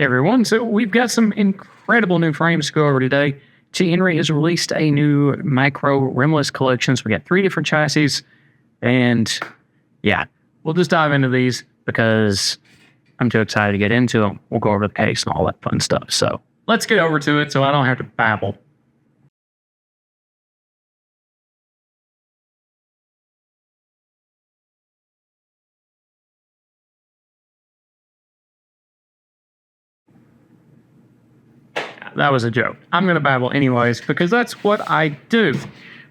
Everyone. So we've got some incredible new frames to go over today. T Henri has released a new micro rimless collection. So we got 3 different chassis. And yeah, we'll just dive into these because I'm too excited to get into them. We'll go over the case and all that fun stuff. So let's get over to it so I don't have to babble. That was a joke. I'm going to babble anyways because that's what I do.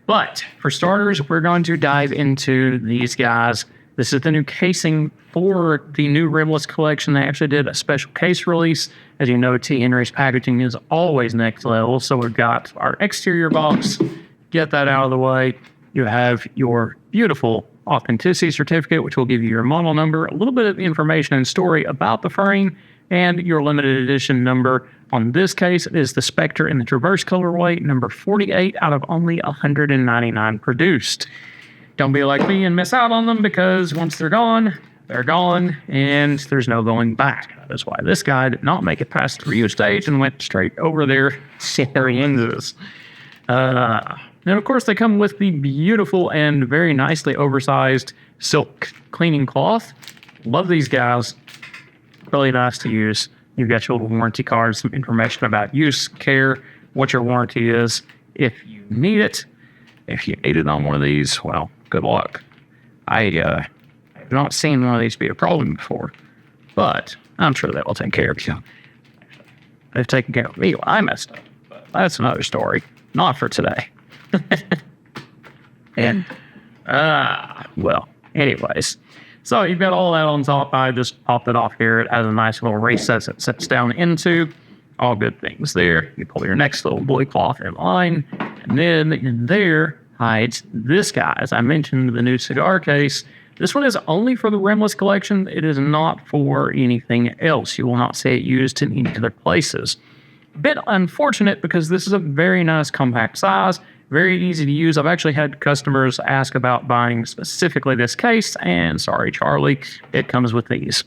But for starters, we're going to dive into these guys. This is the new casing for the new rimless collection. They actually did a special case release. As you know, T Henri's packaging is always next level. So we've got our exterior box. Get that out of the way. You have your beautiful authenticity certificate, which will give you your model number, a little bit of information and story about the frame, and your limited edition number. On this case, it is the Spektre in the Traverse colorway, number 48 out of only 199 produced. Don't be like me and miss out on them because once they're gone, and there's no going back. That is why this guy did not make it past the review stage and went straight over there. Lenses. And of course, they come with the beautiful and very nicely oversized silk cleaning cloth. Love these guys. Really nice to use. You've got your little warranty card, some information about use, care, what your warranty is, if you need it. If you need it on one of these, well, good luck. I have not seen one of these be a problem before, but I'm sure that will take care of you. They've taken care of me when I messed up, but that's another story. Not for today. And, well, anyways. So you've got all that on top. I just popped it off here. It has a nice little recess it sets down into. All good things there. You pull your next little boy cloth in line, and then in there hides this guy. As I mentioned, the new cigar case. This one is only for the rimless collection. It is not for anything else. You will not see it used in any other places. A bit unfortunate because this is a very nice compact size. Very easy to use. I've actually had customers ask about buying specifically this case, and sorry, Charlie, it comes with these.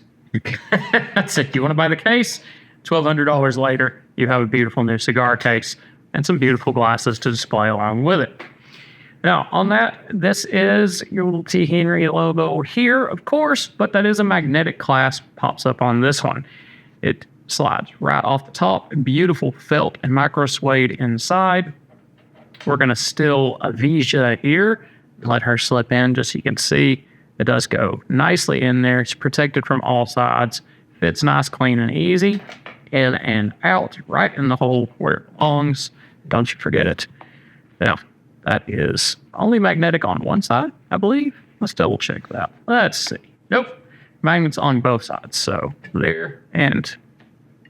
That's it. You want to buy the case? $1,200 later, you have a beautiful new cigar case and some beautiful glasses to display along with it. Now, on that, this is your little T Henri logo here, of course, but that is a magnetic clasp, pops up on this one. It slides right off the top. Beautiful felt and micro suede inside. We're going to still Evija here, let her slip in just so you can see. It does go nicely in there. It's protected from all sides. Fits nice, clean, and easy. In and out, right in the hole where it belongs. Don't you forget it. Now, that is only magnetic on one side, I believe. Let's double check that. Let's see. Nope. Magnets on both sides. So there, and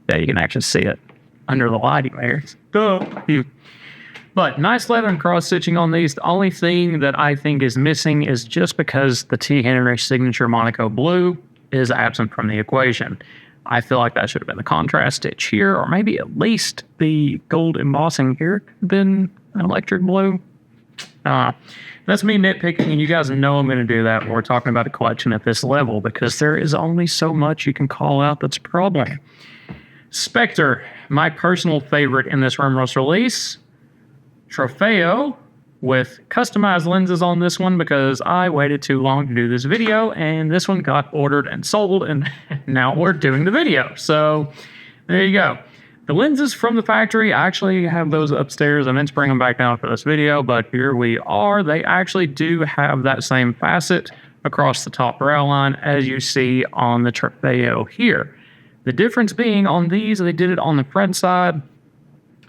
there you can actually see it under the lighting there. But nice leather and cross-stitching on these. The only thing that I think is missing is just because the T Henri signature Monaco blue is absent from the equation. I feel like that should have been the contrast stitch here, or maybe at least the gold embossing here could have been an electric blue. That's me nitpicking, and you guys know I'm going to do that when we're talking about a collection at this level, because there is only so much you can call out that's a problem. Spektre, my personal favorite in this rimless release. Trofeo with customized lenses on this one because I waited too long to do this video, and this one got ordered and sold, and now we're doing the video. So there you go. The lenses from the factory, I actually have those upstairs. I meant to bring them back down for this video, but here we are. They actually do have that same facet across the top brow line as you see on the Trofeo here. The difference being on these, they did it on the front side.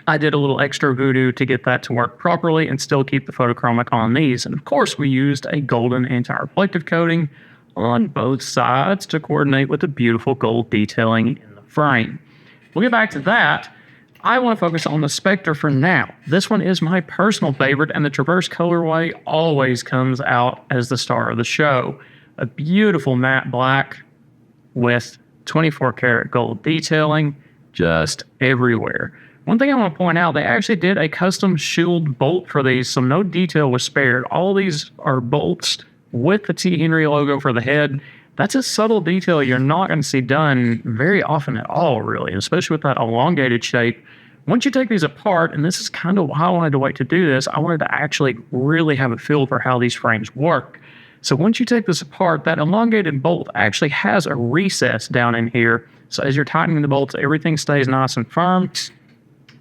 I did a little extra voodoo to get that to work properly and still keep the photochromic on these. And of course, we used a golden anti-reflective coating on both sides to coordinate with the beautiful gold detailing in the frame. We'll get back to that. I want to focus on the Spektre for now. This one is my personal favorite, and the Traverse colorway always comes out as the star of the show. A beautiful matte black with 24 karat gold detailing just everywhere. One thing I want to point out, they actually did a custom shield bolt for these, so no detail was spared. All these are bolts with the T Henri logo for the head. that's a subtle detail you're not going to see done very often at all, really, especially with that elongated shape. Once you take these apart, and this is kind of why I wanted to wait to do this, I wanted to actually really have a feel for how these frames work. So once you take this apart, that elongated bolt actually has a recess down in here. So as you're tightening the bolts, everything stays nice and firm,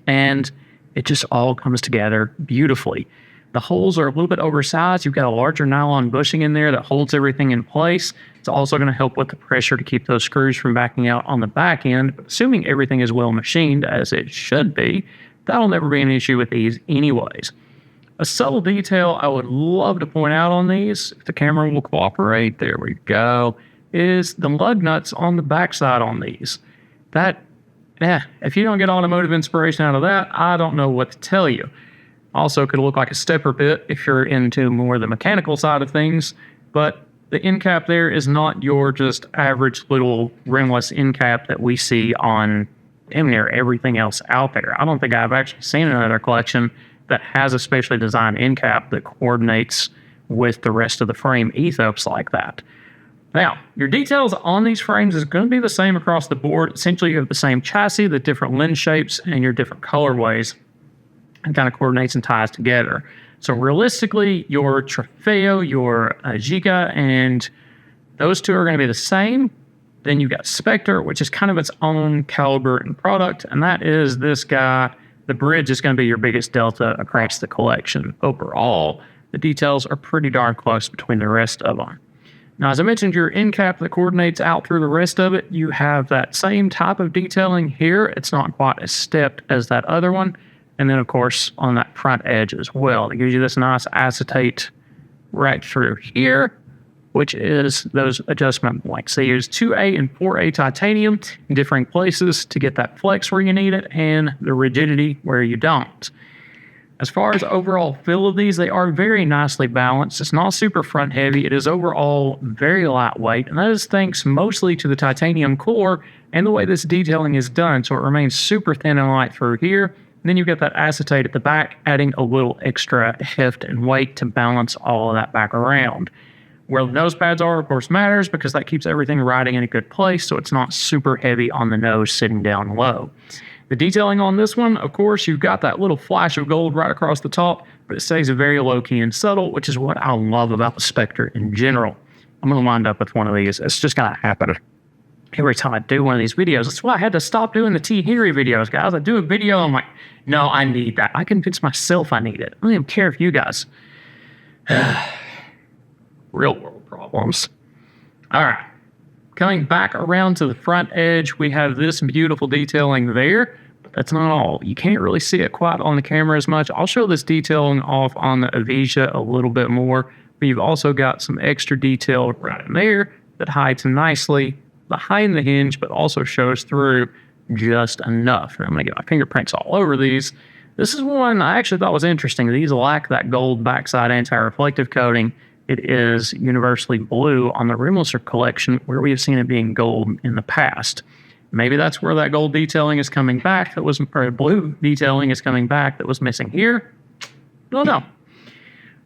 and it just all comes together beautifully. The holes are a little bit oversized. You've got a larger nylon bushing in there that holds everything in place. It's also going to help with the pressure to keep those screws from backing out on the back end. But assuming everything is well machined, as it should be, that'll never be an issue with these anyways. A subtle detail I would love to point out on these, if the camera will cooperate, there we go, is the lug nuts on the backside on these. If you don't get automotive inspiration out of that, I don't know what to tell you. Also could look like a stepper bit if you're into more of the mechanical side of things, but the end cap there is not your just average little rimless end cap that we see on damn near everything else out there. I don't think I've actually seen another collection that has a specially designed end cap that coordinates with the rest of the frame ethos like that. Now, your details on these frames is going to be the same across the board. Essentially, you have the same chassis, the different lens shapes, and your different colorways, and kind of coordinates and ties together. So realistically, your Trofeo, your Evija, and those two are going to be the same. Then you've got Spektre, which is kind of its own caliber and product, and that is this guy. The bridge is going to be your biggest delta across the collection. Overall, the details are pretty darn close between the rest of them. Now, as I mentioned, your end cap that coordinates out through the rest of it, you have that same type of detailing here. It's not quite as stepped as that other one. And then, of course, on that front edge as well. It gives you this nice acetate right through here, which is those adjustment points. They use 2A and 4A titanium in different places to get that flex where you need it and the rigidity where you don't. As far as overall feel of these, they are very nicely balanced. It's not super front heavy. It is overall very lightweight, and that is thanks mostly to the titanium core and the way this detailing is done. So it remains super thin and light through here. And then you've got that acetate at the back, adding a little extra heft and weight to balance all of that back around. Where the nose pads are, of course, matters because that keeps everything riding in a good place, so it's not super heavy on the nose sitting down low. The detailing on this one, of course, you've got that little flash of gold right across the top, but it stays very low-key and subtle, which is what I love about the Spektre in general. I'm going to wind up with one of these. It's just going to happen every time I do one of these videos. That's why I had to stop doing the T Henri videos, guys. I do a video, I'm like, no, I need that. I convince myself I need it. I don't even care if you guys... Real world problems. All right. Coming back around to the front edge, we have this beautiful detailing there, but that's not all. You can't really see it quite on the camera as much. I'll show this detailing off on the Evija a little bit more, but you've also got some extra detail right in there that hides nicely behind the hinge, but also shows through just enough. And I'm going to get my fingerprints all over these. This is one I actually thought was interesting. These lack that gold backside anti-reflective coating. It is universally blue on the Rimless collection, where we have seen it being gold in the past. Maybe that's where that gold detailing is coming back, or blue detailing is coming back that was missing here. Don't know.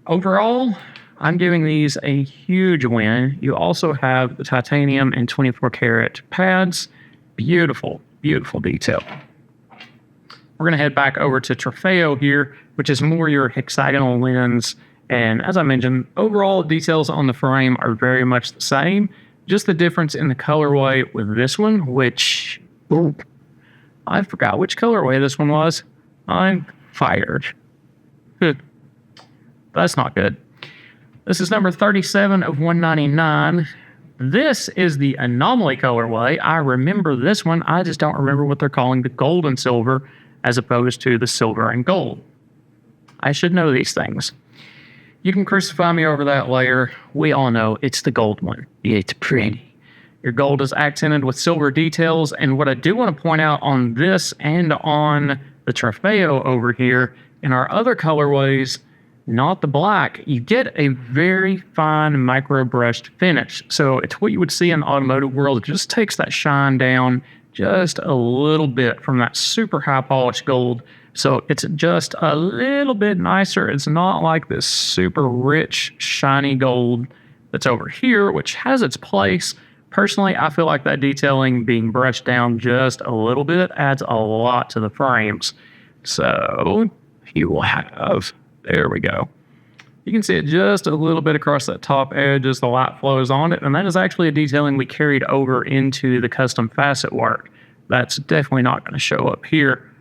Overall, I'm giving these a huge win. You also have the titanium and 24 karat pads. Beautiful, beautiful detail. We're going to head back over to Trofeo here, which is more your hexagonal lens. And as I mentioned, overall details on the frame are very much the same. Just the difference in the colorway with this one, which... I forgot which colorway this one was. I'm fired. That's not good. This is number 37 of 199. This is the anomaly colorway. I remember this one. I just don't remember what they're calling the gold and silver as opposed to the silver and gold. I should know these things. You can crucify me over that layer. We all know it's the gold one. It's pretty. Your gold is accented with silver details. And what I do want to point out on this and on the Trofeo over here, in our other colorways, not the black, you get a very fine micro brushed finish. So it's what you would see in the automotive world. It just takes that shine down just a little bit from that super high polished gold. So it's just a little bit nicer. It's not like this super rich, shiny gold that's over here, which has its place. Personally, I feel like that detailing being brushed down just a little bit adds a lot to the frames. So you will have, there we go. You can see it just a little bit across that top edge as the light flows on it. And that is actually a detailing we carried over into the custom facet work. That's definitely not going to show up here.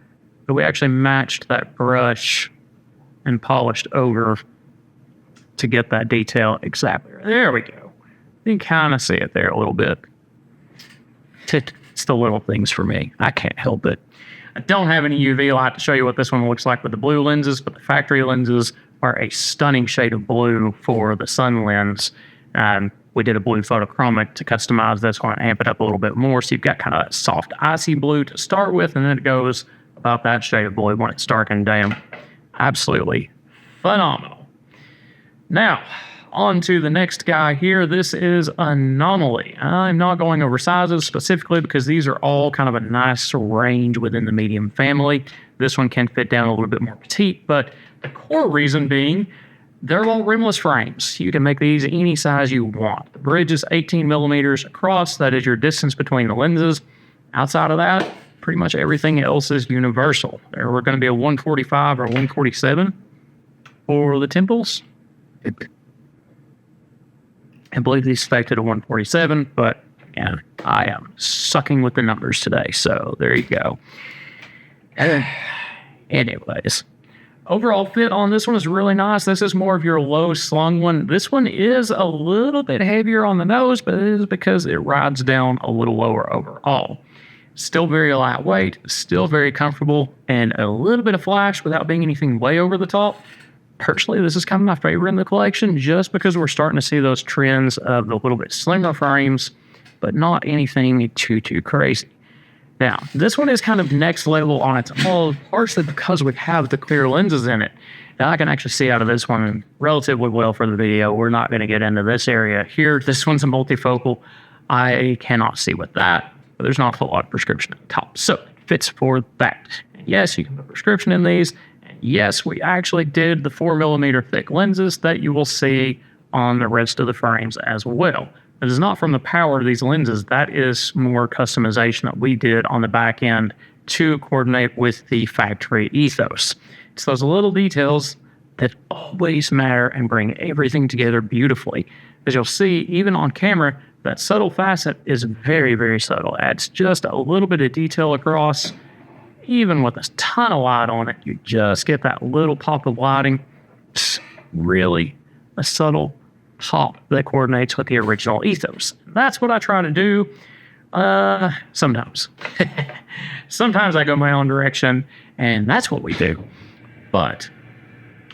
But we actually matched that brush and polished over to get that detail exactly. There we go. You can kind of see it there a little bit. It's the little things for me. I can't help it. I don't have any UV light to show you what this one looks like with the blue lenses, but the factory lenses are a stunning shade of blue for the sun lens. We did a blue photochromic to customize this one, amp it up a little bit more. So you've got kind of a soft icy blue to start with, and then it goes about that shade of blue when it's darkened down. Absolutely phenomenal. Now, on to the next guy here. This is Anomaly. I'm not going over sizes specifically because these are all kind of a nice range within the medium family. This one can fit down a little bit more petite, but the core reason being they're all rimless frames. You can make these any size you want. The bridge is 18 millimeters across. That is your distance between the lenses. Outside of that, pretty much everything else is universal. There were going to be a 145 or 147 for the temples. I believe these spec'd at a 147, but again, I am sucking with the numbers today, so there you go. Anyways, overall fit on this one is really nice. This is more of your low slung one. This one is a little bit heavier on the nose, but it is because it rides down a little lower overall. Still very lightweight, still very comfortable, and a little bit of flash without being anything way over the top. Personally, this is kind of my favorite in the collection just because we're starting to see those trends of the little bit slimmer frames, but not anything too crazy. Now, this one is kind of next level on its own, partially because we have the clear lenses in it. Now, I can actually see out of this one relatively well for the video. We're not going to get into this area here. This one's a multifocal. I cannot see with that, but there's not a whole lot of prescription at the top. So it fits for that. And yes, you can put prescription in these. Yes, we actually did the 4 millimeter thick lenses that you will see on the rest of the frames as well. It is not from the power of these lenses. That is more customization that we did on the back end to coordinate with the factory ethos. It's those little details that always matter and bring everything together beautifully. As you'll see, even on camera, that subtle facet is very, very subtle. It adds just a little bit of detail across. Even with a ton of light on it, you just get that little pop of lighting. It's really a subtle pop that coordinates with the original ethos. That's what I try to do sometimes. Sometimes I go my own direction, and that's what we do. But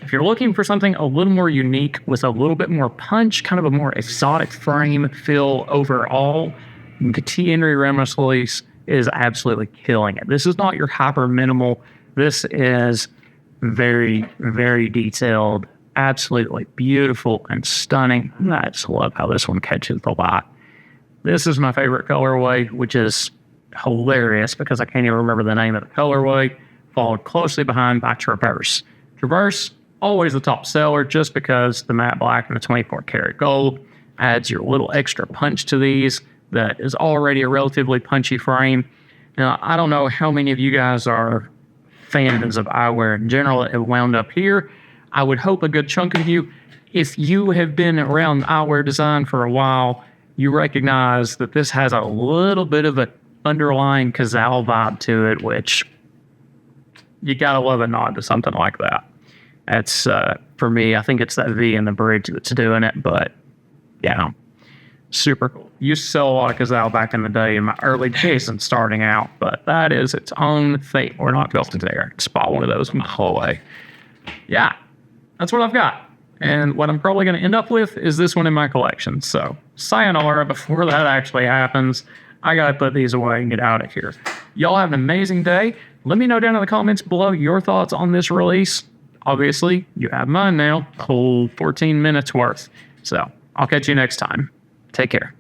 if you're looking for something a little more unique with a little bit more punch, kind of a more exotic frame feel overall, the T Henri Rimless release is absolutely killing it. This is not your hyper minimal. This is very, very detailed, absolutely beautiful and stunning. I just love how this one catches the light. This is my favorite colorway, which is hilarious because I can't even remember the name of the colorway, followed closely behind by Traverse. Traverse, always the top seller just because the matte black and the 24 karat gold adds your little extra punch to these. That is already a relatively punchy frame. Now, I don't know how many of you guys are fans of eyewear in general that have wound up here. I would hope a good chunk of you, if you have been around eyewear design for a while, you recognize that this has a little bit of an underlying Cazal vibe to it, which you gotta love a nod to something like that. That's, for me, I think it's that V in the bridge that's doing it, but yeah. Super cool. Used to sell a lot of Cazal back in the day in my early days and starting out, but that is its own thing. We're not built there. Spot one of those my whole way. Yeah, that's what I've got. And what I'm probably going to end up with is this one in my collection. So sayonara before that actually happens. I got to put these away and get out of here. Y'all have an amazing day. Let me know down in the comments below your thoughts on this release. Obviously, you have mine now, whole 14 minutes worth. So I'll catch you next time. Take care.